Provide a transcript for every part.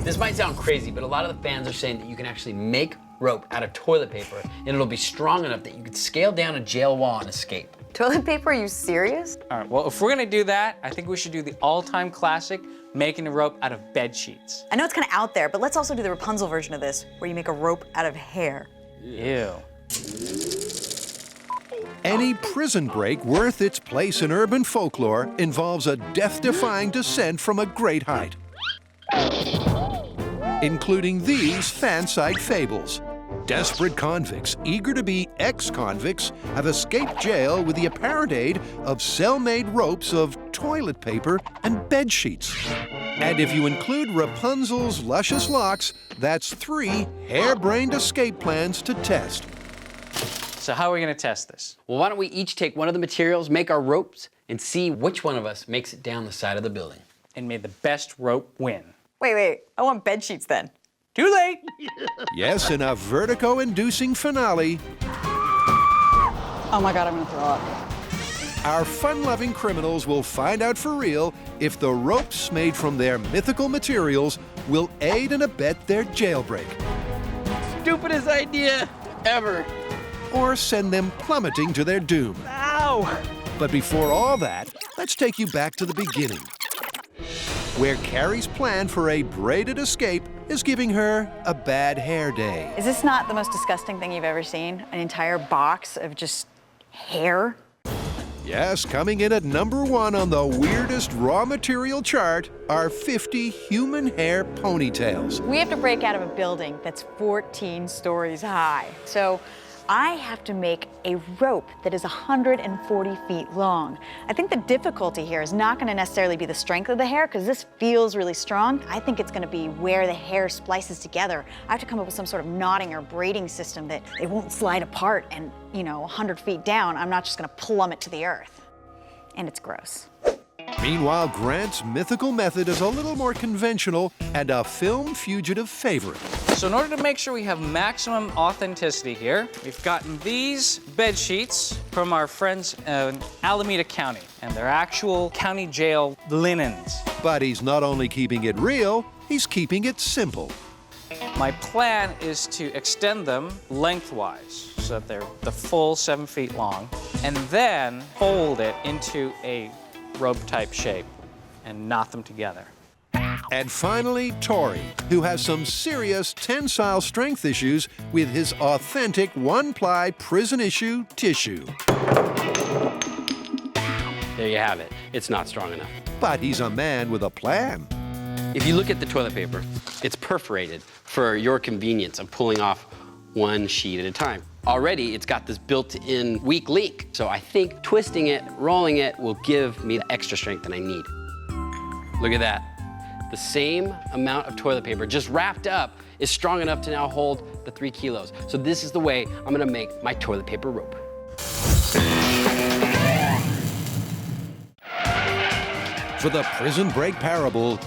This might sound crazy, but a lot of the fans are saying that you can actually make rope out of toilet paper and it'll be strong enough that you could scale down a jail wall and escape. Toilet paper, are you serious? All right, well, if we're gonna do that, I think we should do the all-time classic, making a rope out of bed sheets. I know it's kind of out there, but let's also do the Rapunzel version of this, where you make a rope out of hair. Ew. Any prison break worth its place in urban folklore involves a death-defying descent from a great height, including these fan-site fables. Desperate convicts, eager to be ex-convicts, have escaped jail with the apparent aid of cell-made ropes of toilet paper and bed sheets. And if you include Rapunzel's luscious locks, that's 3 harebrained escape plans to test. So how are we gonna test this? Well, why don't we each take one of the materials, make our ropes, and see which one of us makes it down the side of the building. And may the best rope win. Wait, I want bed sheets then. Too late! Yes, in a vertigo-inducing finale, Oh my God, I'm gonna throw up. our fun-loving criminals will find out for real if the ropes made from their mythical materials will aid and abet their jailbreak, Stupidest idea ever. or send them plummeting to their doom. Ow! But before all that, let's take you back to the beginning, where Carrie's plan for a braided escape is giving her a bad hair day. Is this not the most disgusting thing you've ever seen? An entire box of just hair? Yes, coming in at #1 on the weirdest raw material chart are 50 human hair ponytails. We have to break out of a building that's 14 stories high. So I have to make a rope that is 140 feet long. I think the difficulty here is not going to necessarily be the strength of the hair, because this feels really strong. I think it's going to be where the hair splices together. I have to come up with some sort of knotting or braiding system that it won't slide apart and, 100 feet down, I'm not just going to plummet to the earth. And it's gross. Meanwhile, Grant's mythical method is a little more conventional and a film fugitive favorite. So in order to make sure we have maximum authenticity here, we've gotten these bed sheets from our friends in Alameda County, and they're actual county jail linens. But he's not only keeping it real, he's keeping it simple. My plan is to extend them lengthwise so that they're the full 7 feet long, and then fold it into a rope-type shape and knot them together. And finally, Tori, who has some serious tensile strength issues with his authentic one-ply prison-issue tissue. There you have it. It's not strong enough. But he's a man with a plan. If you look at the toilet paper, it's perforated for your convenience of pulling off one sheet at a time. Already, it's got this built-in weak leak. So I think twisting it, rolling it, will give me the extra strength that I need. Look at that. The same amount of toilet paper, just wrapped up, is strong enough to now hold the 3 kilos. So this is the way I'm gonna make my toilet paper rope. For the prison break parable,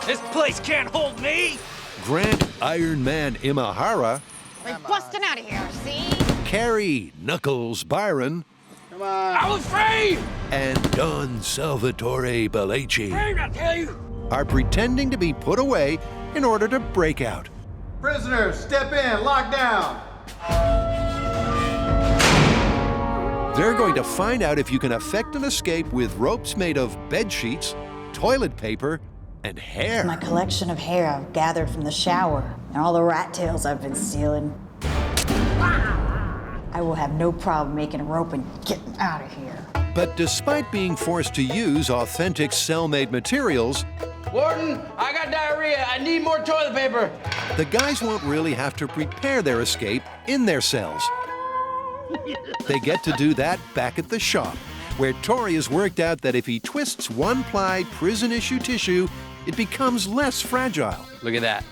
This place can't hold me! Grant Iron Man Imahara, We're busting out of here, see? Carrie Knuckles Byron, I was free! and Don Salvatore Belleci I tell you! are pretending to be put away in order to break out. Prisoners, step in, lock down. They're going to find out if you can effect an escape with ropes made of bed sheets, toilet paper, and hair. My collection of hair I've gathered from the shower and all the rat tails I've been stealing. I will have no problem making a rope and getting out of here. But despite being forced to use authentic cell-made materials, Warden, I got diarrhea. I need more toilet paper. the guys won't really have to prepare their escape in their cells. They get to do that back at the shop, where Tori has worked out that if he twists one-ply prison-issue tissue, it becomes less fragile. Look at that.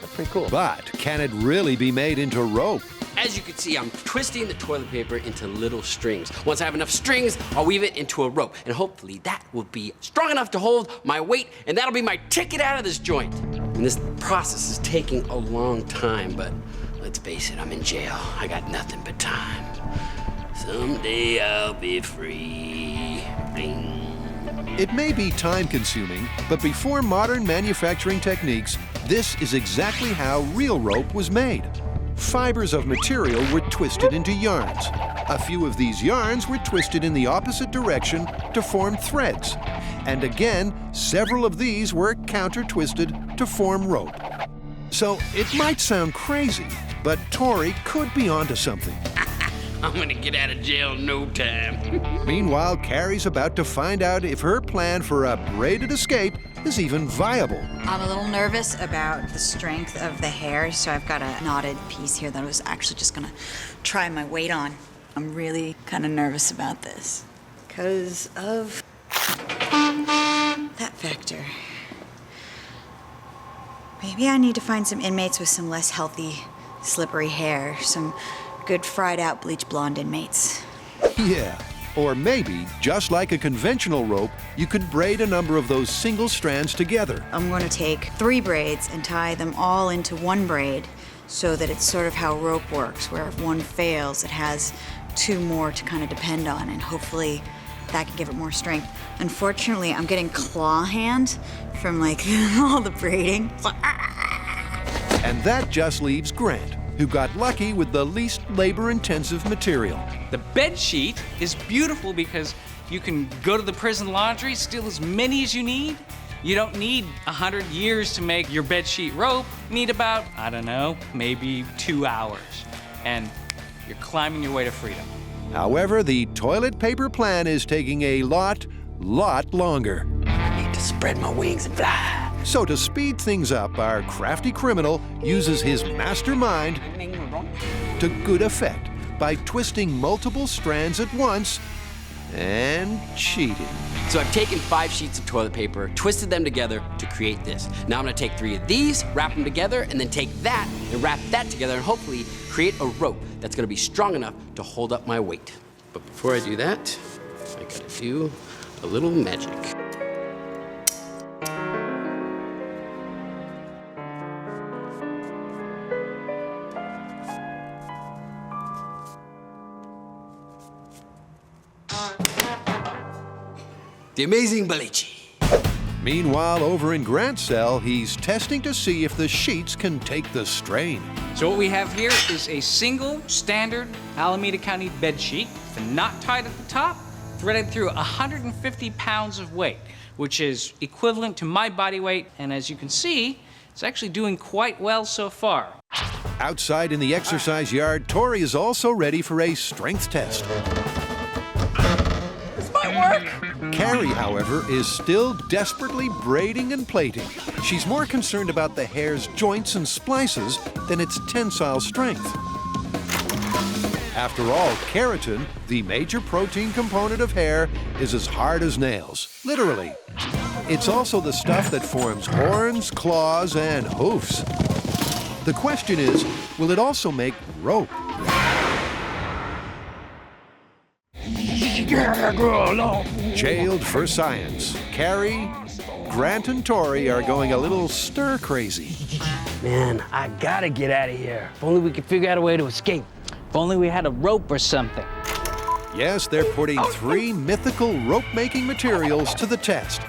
That's pretty cool. But can it really be made into rope? As you can see, I'm twisting the toilet paper into little strings. Once I have enough strings, I'll weave it into a rope, and hopefully that will be strong enough to hold my weight, and that'll be my ticket out of this joint. And this process is taking a long time, but let's face it, I'm in jail. I got nothing but time. Someday I'll be free. Bing. It may be time-consuming, but before modern manufacturing techniques, This is exactly how real rope was made. Fibers of material were twisted into yarns. A few of these yarns were twisted in the opposite direction to form threads. And again, several of these were counter-twisted to form rope. So it might sound crazy, but Tori could be onto something. I'm gonna get out of jail in no time. Meanwhile, Carrie's about to find out if her plan for a braided escape is even viable. I'm a little nervous about the strength of the hair, so I've got a knotted piece here that I was actually just gonna try my weight on. I'm really kind of nervous about this because of that factor. Maybe I need to find some inmates with some less healthy, slippery hair, some good fried out bleach blonde inmates. Yeah, or maybe, just like a conventional rope, you could braid a number of those single strands together. I'm going to take 3 braids and tie them all into one braid so that it's sort of how rope works, where if one fails, it has 2 more to kind of depend on, and hopefully that can give it more strength. Unfortunately, I'm getting claw hand from like all the braiding. And that just leaves Grant, who got lucky with the least labor-intensive material. The bed sheet is beautiful because you can go to the prison laundry, steal as many as you need. You don't need 100 years to make your bed sheet rope. You need about, I don't know, maybe 2 hours. And you're climbing your way to freedom. However, the toilet paper plan is taking a lot longer. I need to spread my wings and fly. So to speed things up, our crafty criminal uses his mastermind to good effect by twisting multiple strands at once and cheating. So I've taken 5 sheets of toilet paper, twisted them together to create this. Now I'm gonna take 3 of these, wrap them together, and then take that and wrap that together and hopefully create a rope that's gonna be strong enough to hold up my weight. But before I do that, I gotta do a little magic. The amazing Bedsheets. Meanwhile, over in Grant's cell, he's testing to see if the sheets can take the strain. So what we have here is a single standard Alameda County bed sheet, the knot tied at the top, threaded through 150 pounds of weight, which is equivalent to my body weight, and as you can see, it's actually doing quite well so far. Outside in the exercise yard, Tori is also ready for a strength test. This might work. Carrie, however, is still desperately braiding and plaiting. She's more concerned about the hair's joints and splices than its tensile strength. After all, keratin, the major protein component of hair, is as hard as nails, literally. It's also the stuff that forms horns, claws, and hoofs. The question is, will it also make rope? Jailed for science, Carrie, Grant, and Tori are going a little stir-crazy. Man, I gotta get out of here. If only we could figure out a way to escape. If only we had a rope or something. Yes, they're putting 3 mythical rope-making materials to the test.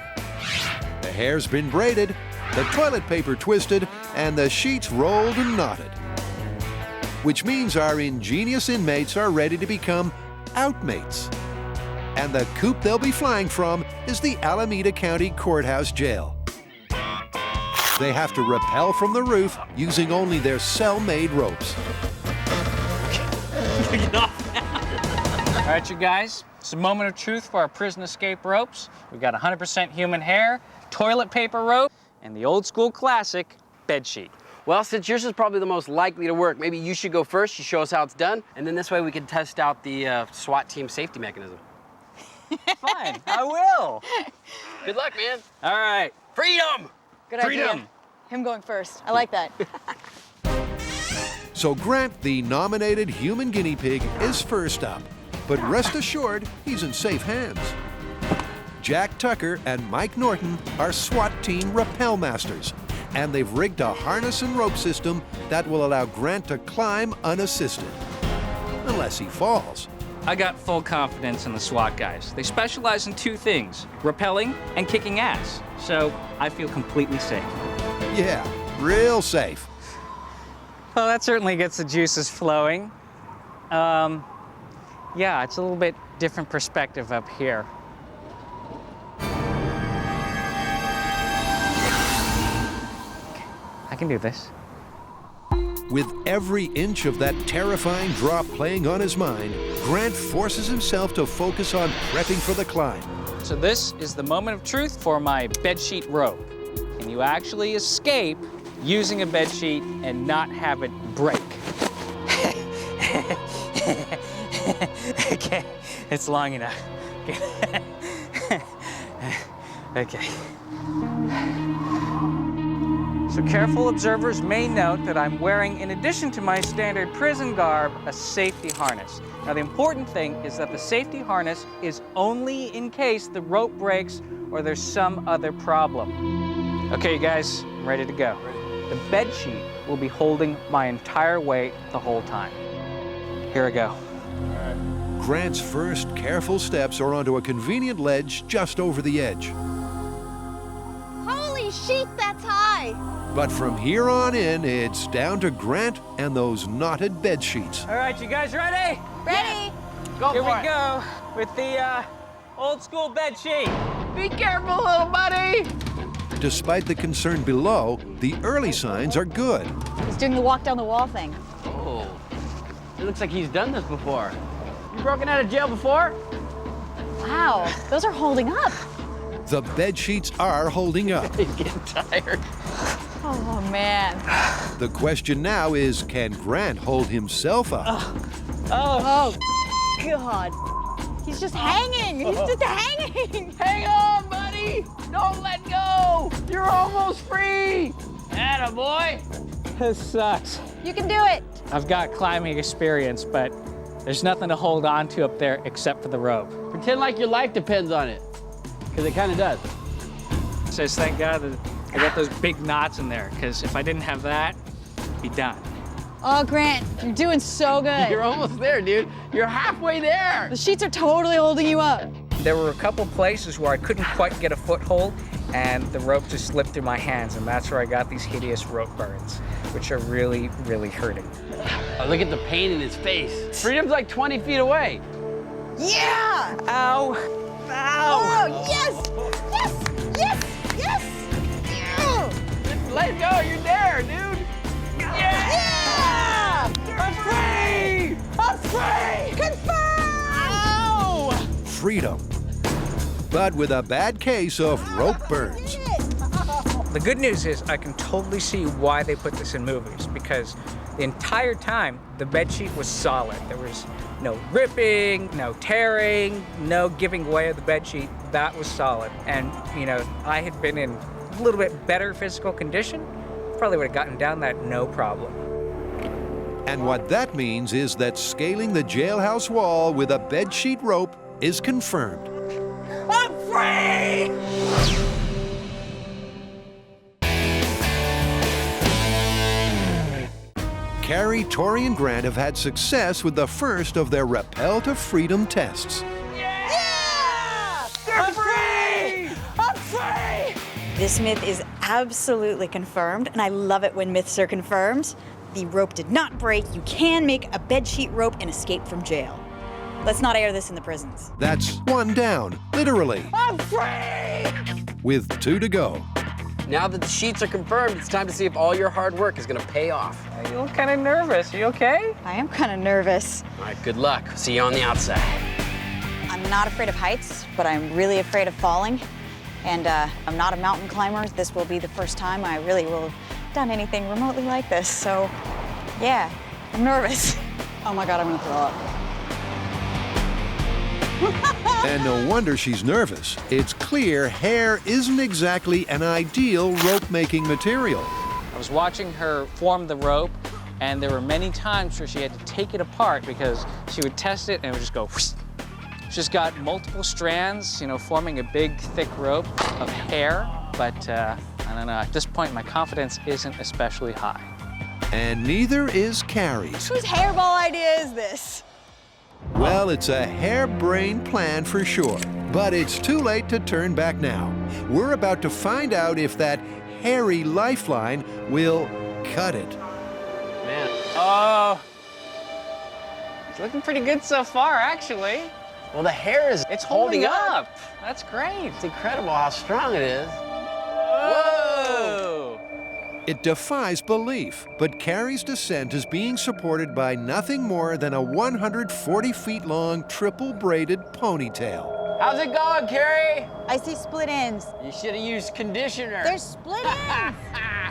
The hair's been braided, the toilet paper twisted, and the sheets rolled and knotted. Which means our ingenious inmates are ready to become outmates. And the coop they'll be flying from is the Alameda County Courthouse Jail. They have to rappel from the roof using only their cell-made ropes. All right, you guys, it's a moment of truth for our prison escape ropes. We've got 100% human hair, toilet paper rope, and the old school classic bed sheet. Well, since yours is probably the most likely to work, maybe you should go first. You show us how it's done, and then this way we can test out the SWAT team safety mechanism. Fine, I will. Good luck, man. All right. Freedom! Good Freedom. idea. Him going first. I like that. So Grant, the nominated human guinea pig, is first up. But rest assured, he's in safe hands. Jack Tucker and Mike Norton are SWAT team rappel masters, and they've rigged a harness and rope system that will allow Grant to climb unassisted. Unless he falls. I got full confidence in the SWAT guys. They specialize in 2 things, rappelling and kicking ass. So I feel completely safe. Yeah, real safe. Well, that certainly gets the juices flowing. Yeah, it's a little bit different perspective up here. I can do this. With every inch of that terrifying drop playing on his mind, Grant forces himself to focus on prepping for the climb. So this is the moment of truth for my bedsheet rope. Can you actually escape using a bedsheet and not have it break? Okay, it's long enough. Okay. So careful observers may note that I'm wearing, in addition to my standard prison garb, a safety harness. Now the important thing is that the safety harness is only in case the rope breaks or there's some other problem. Okay, you guys, I'm ready to go. The bed sheet will be holding my entire weight the whole time. Here we go. Grant's first careful steps are onto a convenient ledge just over the edge. Holy sheet, that's high! But from here on in, it's down to Grant and those knotted bed sheets. All right, you guys ready? Ready? Go Here for we it. go with the old school bed sheet. Be careful, little buddy. Despite the concern below, the early signs are good. He's doing the walk down the wall thing. Oh, it looks like he's done this before. You broken out of jail before? Wow, those are holding up. The bed sheets are holding up. He's getting tired. Oh, man. The question now is, can Grant hold himself up? Oh, God. He's just hanging. He's just hanging. Hang on, buddy. Don't let go. You're almost free. Atta boy. This sucks. You can do it. I've got climbing experience, but there's nothing to hold on to up there except for the rope. Pretend like your life depends on it, because it kind of does. Says thank God that I got those big knots in there, because if I didn't have that, I'd be done. Oh, Grant, you're doing so good. You're almost there, dude. You're halfway there. The sheets are totally holding you up. There were a couple places where I couldn't quite get a foothold, and the rope just slipped through my hands, and that's where I got these hideous rope burns, which are really, really hurting. Oh, look at the pain in his face. Freedom's like 20 feet away. Yeah! Ow! Ow! Oh, yes! Yes! Yes! Yes! Yeah! Let go. You're there, dude. Yeah! I'm free. I'm free. Confirmed! Ow! Freedom. But with a bad case of rope burns. The good news is I can totally see why they put this in movies, because the entire time the bedsheet was solid. There was no ripping, no tearing, no giving way of the bedsheet. That was solid. And, you know, I had been in a little bit better physical condition, probably would have gotten down that no problem. And what that means is that scaling the jailhouse wall with a bedsheet rope is confirmed. I'm free. Carrie, Tori, and Grant have had success with the first of their Rappel to Freedom tests. Yeah! I'm free. I'm free. This myth is absolutely confirmed, and I love it when myths are confirmed. The rope did not break. You can make a bedsheet rope and escape from jail. Let's not air this in the prisons. That's one down, literally, I'm free. with 2 to go. Now that the sheets are confirmed, it's time to see if all your hard work is gonna pay off. You look kind of nervous. Are you okay? I am kind of nervous. All right, good luck. See you on the outside. I'm not afraid of heights, but I'm really afraid of falling. And I'm not a mountain climber. This will be the first time I really will have done anything remotely like this. So, yeah, I'm nervous. Oh my God, I'm gonna throw up. And no wonder she's nervous. It's clear hair isn't exactly an ideal rope-making material. I was watching her form the rope, and there were many times where she had to take it apart because she would test it and it would just go whoosh. She's got multiple strands, you know, forming a big, thick rope of hair, but I don't know, at this point my confidence isn't especially high. And neither is Carrie's. Whose hairball idea is this? Well, it's a harebrained plan for sure, but it's too late to turn back now. We're about to find out if that hairy lifeline will cut it. Man, Oh, it's looking pretty good so far, actually. well, the hair is It's holding up. That's great. It's incredible how strong it is. Whoa! It defies belief, but Carrie's descent is being supported by nothing more than a 140 feet long triple braided ponytail. How's it going, Carrie? I see split ends. You should have used conditioner. They're split ends.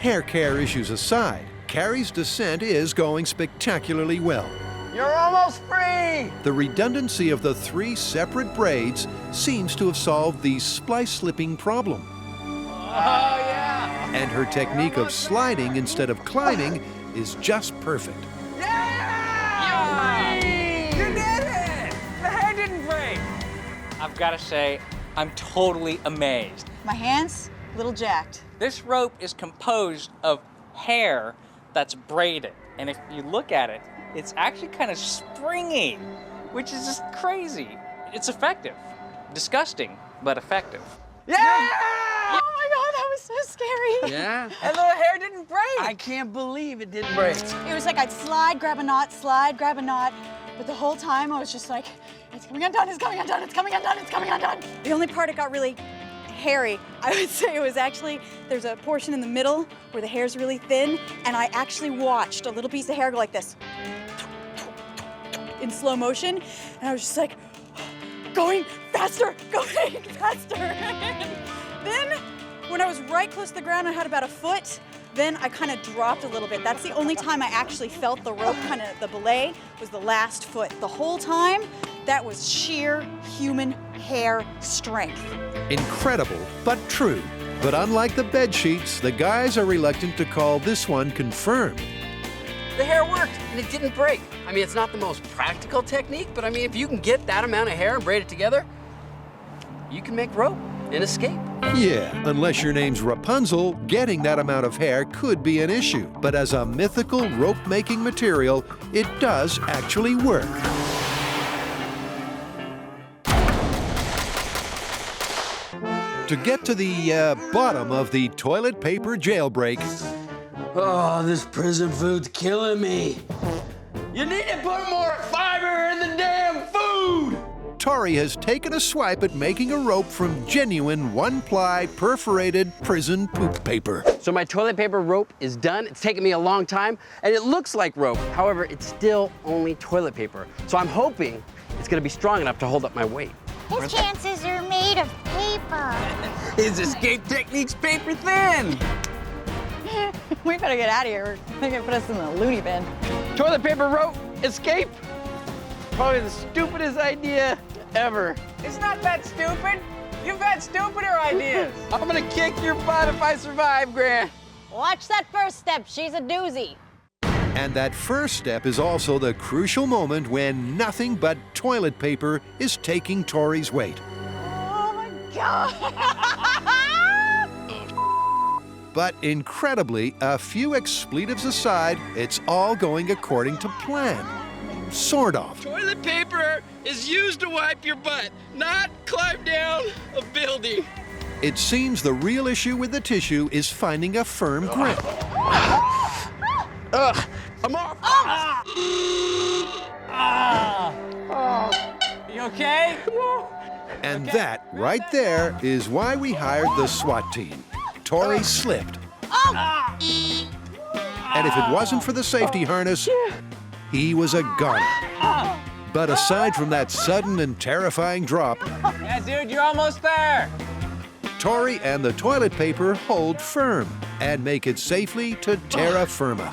Hair care issues aside, Carrie's descent is going spectacularly well. You're almost free. The redundancy of the 3 separate braids seems to have solved the splice slipping problem. Oh, yeah. And her technique of sliding instead of climbing is just perfect. You did it! The hair didn't break. I've got to say, I'm totally amazed. My hands, a little jacked. This rope is composed of hair that's braided. And if you look at it, it's actually kind of springy, which is just crazy. It's effective. Disgusting, but effective. Yeah! Oh my God, that was so scary. Yeah? And the hair didn't break. I can't believe it didn't break. It was like I'd slide, grab a knot, slide, grab a knot. But the whole time I was just like, it's coming undone, it's coming undone, it's coming undone, it's coming undone. The only part it got really hairy, I would say it was actually, there's a portion in the middle where the hair's really thin, and I actually watched a little piece of hair go like this in slow motion, and I was just like, going faster, going faster. Then, when I was right close to the ground, I had about a foot, then I kind of dropped a little bit. That's the only time I actually felt the rope, kind of the belay, was the last foot. The whole time, that was sheer human hair strength. Incredible, but true. But unlike the Bedsheets, the guys are reluctant to call this one confirmed. The hair worked, and it didn't break. I mean, it's not the most practical technique, but I mean, if you can get that amount of hair and braid it together, you can make rope and escape. Yeah, unless your name's Rapunzel, getting that amount of hair could be an issue. But as a mythical rope-making material, it does actually work. To get to the bottom of the toilet paper jailbreak, Oh, this prison food's killing me. You need to put more fiber in the damn food! Tori has taken a swipe at making a rope from genuine one-ply perforated prison poop paper. So my toilet paper rope is done. It's taken me a long time, and it looks like rope. However, it's still only toilet paper. So I'm hoping it's gonna be strong enough to hold up my weight. His chances are made of paper. His escape technique's paper thin. We better get out of here. They're gonna put us in the loony bin. Toilet paper rope, escape. Probably the stupidest idea ever. It's not that stupid. You've had stupider ideas. I'm gonna kick your butt if I survive, Grant. Watch that first step. She's a doozy. And that first step is also the crucial moment when nothing but toilet paper is taking Tori's weight. Oh my God. But incredibly, a few expletives aside, it's all going according to plan. Sort of. Toilet paper is used to wipe your butt, not climb down a building. It seems the real issue with the tissue is finding a firm grip. I'm off. You okay? And that, right there, is why we hired the SWAT team. Tori slipped. And if it wasn't for the safety harness, he was a goner. But aside from that sudden and terrifying drop, Yeah, dude, you're almost there. Tori and the toilet paper hold firm and make it safely to terra firma.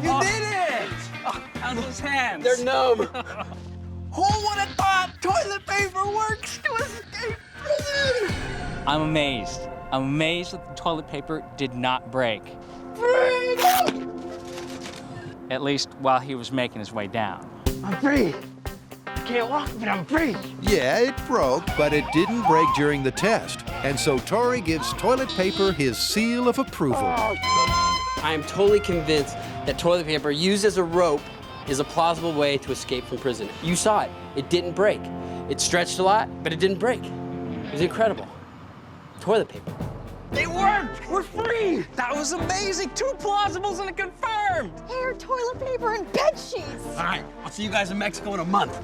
You did it! How's those hands? They're numb. Who would have thought toilet paper works to escape prison? I'm amazed. I'm amazed that the toilet paper did not break. At least while he was making his way down. I'm free. Can't walk, but I'm free. Yeah, it broke, but it didn't break during the test. And so Tori gives toilet paper his seal of approval. I am totally convinced that toilet paper used as a rope is a plausible way to escape from prison. You saw it. It didn't break. It stretched a lot, but it didn't break. It was incredible. Toilet paper. It worked! We're free! That was amazing. 2 plausibles and a confirmed. Hair, toilet paper, and bed sheets. All right, I'll see you guys in Mexico in a month.